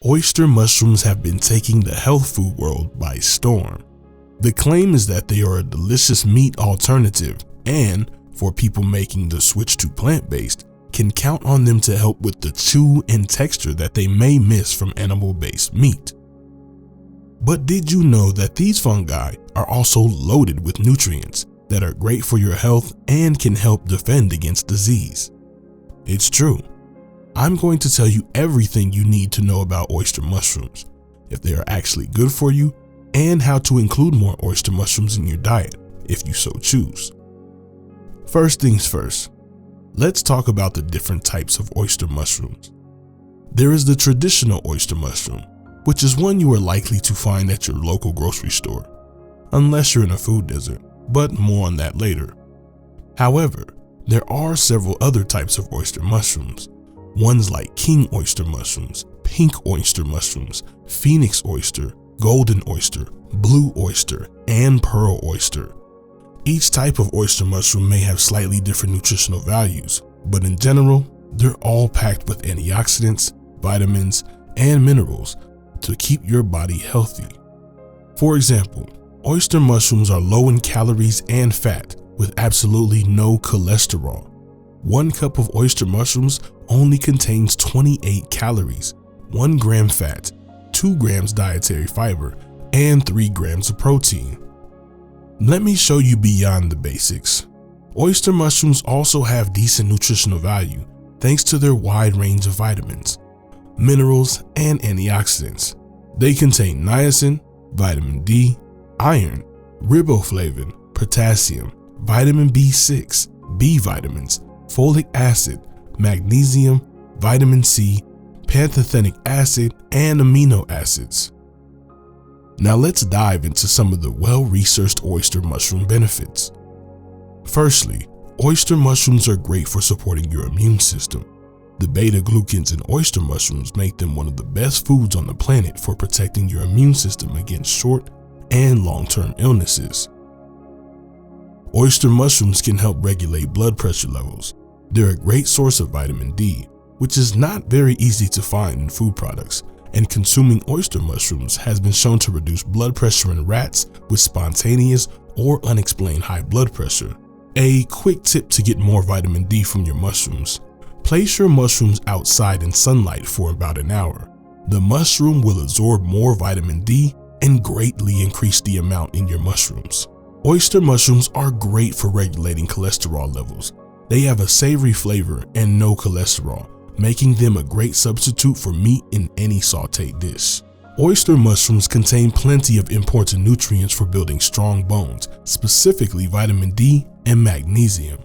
oyster mushrooms have been taking the health food world by storm. The claim is that they are a delicious meat alternative and, for people making the switch to plant-based, can count on them to help with the chew and texture that they may miss from animal-based meat. But did you know that these fungi are also loaded with nutrients that are great for your health and can help defend against disease? It's true. I'm going to tell you everything you need to know about oyster mushrooms, if they are actually good for you, and how to include more oyster mushrooms in your diet if you so choose. First things first, let's talk about the different types of oyster mushrooms. There is the traditional oyster mushroom, which is one you are likely to find at your local grocery store, unless you're in a food desert, but more on that later. However, there are several other types of oyster mushrooms, ones like king oyster mushrooms, pink oyster mushrooms, phoenix oyster, golden oyster, blue oyster, and pearl oyster. Each type of oyster mushroom may have slightly different nutritional values, but in general, they're all packed with antioxidants, vitamins, and minerals to keep your body healthy. For example, oyster mushrooms are low in calories and fat with absolutely no cholesterol. 1 cup of oyster mushrooms only contains 28 calories, 1 gram fat, 2 grams dietary fiber, and 3 grams of protein. Let me show you beyond the basics. Oyster mushrooms also have decent nutritional value thanks to their wide range of vitamins, minerals, and antioxidants. They contain niacin, vitamin D, iron, riboflavin, potassium, vitamin B6, B vitamins, folic acid, magnesium, vitamin C, pantothenic acid, and amino acids. Now let's dive into some of the well-researched oyster mushroom benefits. Firstly, oyster mushrooms are great for supporting your immune system. The beta-glucans in oyster mushrooms make them one of the best foods on the planet for protecting your immune system against short and long-term illnesses. Oyster mushrooms can help regulate blood pressure levels. They're a great source of vitamin D, which is not very easy to find in food products, and consuming oyster mushrooms has been shown to reduce blood pressure in rats with spontaneous or unexplained high blood pressure. A quick tip to get more vitamin D from your mushrooms: place your mushrooms outside in sunlight for about an hour. The mushroom will absorb more vitamin D and greatly increase the amount in your mushrooms. Oyster mushrooms are great for regulating cholesterol levels. They have a savory flavor and no cholesterol, making them a great substitute for meat in any sauteed dish. Oyster mushrooms contain plenty of important nutrients for building strong bones, specifically vitamin D and magnesium.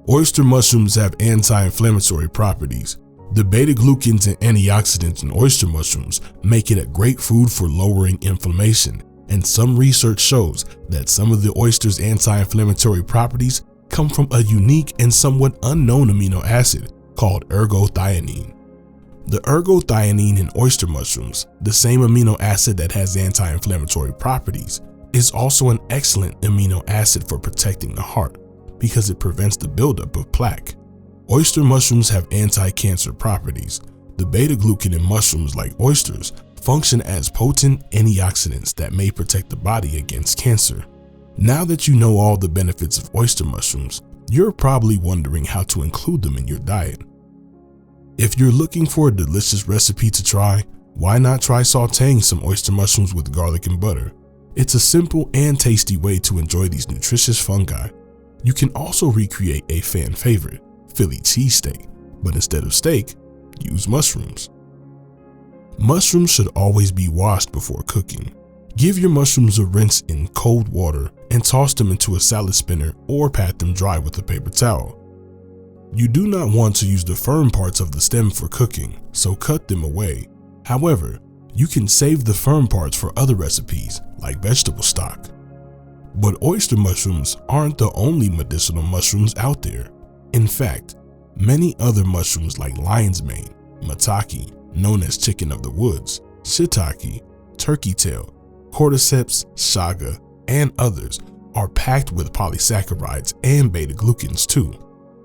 Oyster mushrooms have anti-inflammatory properties. The beta-glucans and antioxidants in oyster mushrooms make it a great food for lowering inflammation, and some research shows that some of the oyster's anti-inflammatory properties come from a unique and somewhat unknown amino acid called ergothioneine. The ergothioneine in oyster mushrooms, the same amino acid that has anti-inflammatory properties, is also an excellent amino acid for protecting the heart because it prevents the buildup of plaque. Oyster mushrooms have anti-cancer properties. The beta-glucan in mushrooms like oysters function as potent antioxidants that may protect the body against cancer. Now that you know all the benefits of oyster mushrooms, you're probably wondering how to include them in your diet. If you're looking for a delicious recipe to try, why not try sauteing some oyster mushrooms with garlic and butter? It's a simple and tasty way to enjoy these nutritious fungi. You can also recreate a fan favorite, Philly cheesesteak, but instead of steak, use mushrooms. Mushrooms should always be washed before cooking. Give your mushrooms a rinse in cold water and toss them into a salad spinner or pat them dry with a paper towel. You do not want to use the firm parts of the stem for cooking, so cut them away. However, you can save the firm parts for other recipes like vegetable stock. But oyster mushrooms aren't the only medicinal mushrooms out there. In fact, many other mushrooms like lion's mane, maitake, known as chicken of the woods, shiitake, turkey tail, cordyceps, chaga, and others are packed with polysaccharides and beta-glucans too.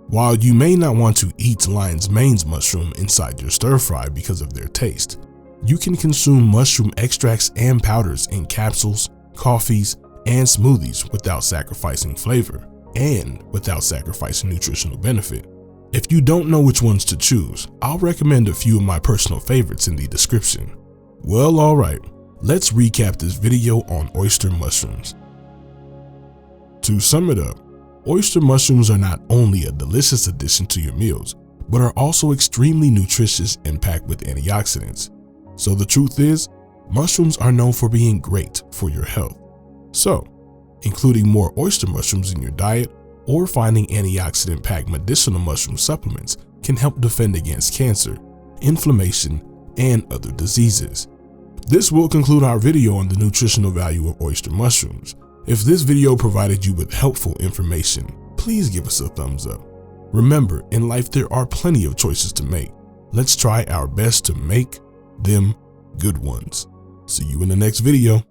While you may not want to eat lion's mane's mushroom inside your stir fry because of their taste, You can consume mushroom extracts and powders in capsules, coffees, and smoothies without sacrificing flavor and without sacrificing nutritional benefit. If you don't know which ones to choose, I'll recommend a few of my personal favorites in the description. Well, alright, let's recap this video on oyster mushrooms. To sum it up, oyster mushrooms are not only a delicious addition to your meals, but are also extremely nutritious and packed with antioxidants. So the truth is, mushrooms are known for being great for your health. So, including more oyster mushrooms in your diet or finding antioxidant-packed medicinal mushroom supplements can help defend against cancer, inflammation, and other diseases. This will conclude our video on the nutritional value of oyster mushrooms. If this video provided you with helpful information, please give us a thumbs up. Remember, in life there are plenty of choices to make. Let's try our best to make them good ones. See you in the next video.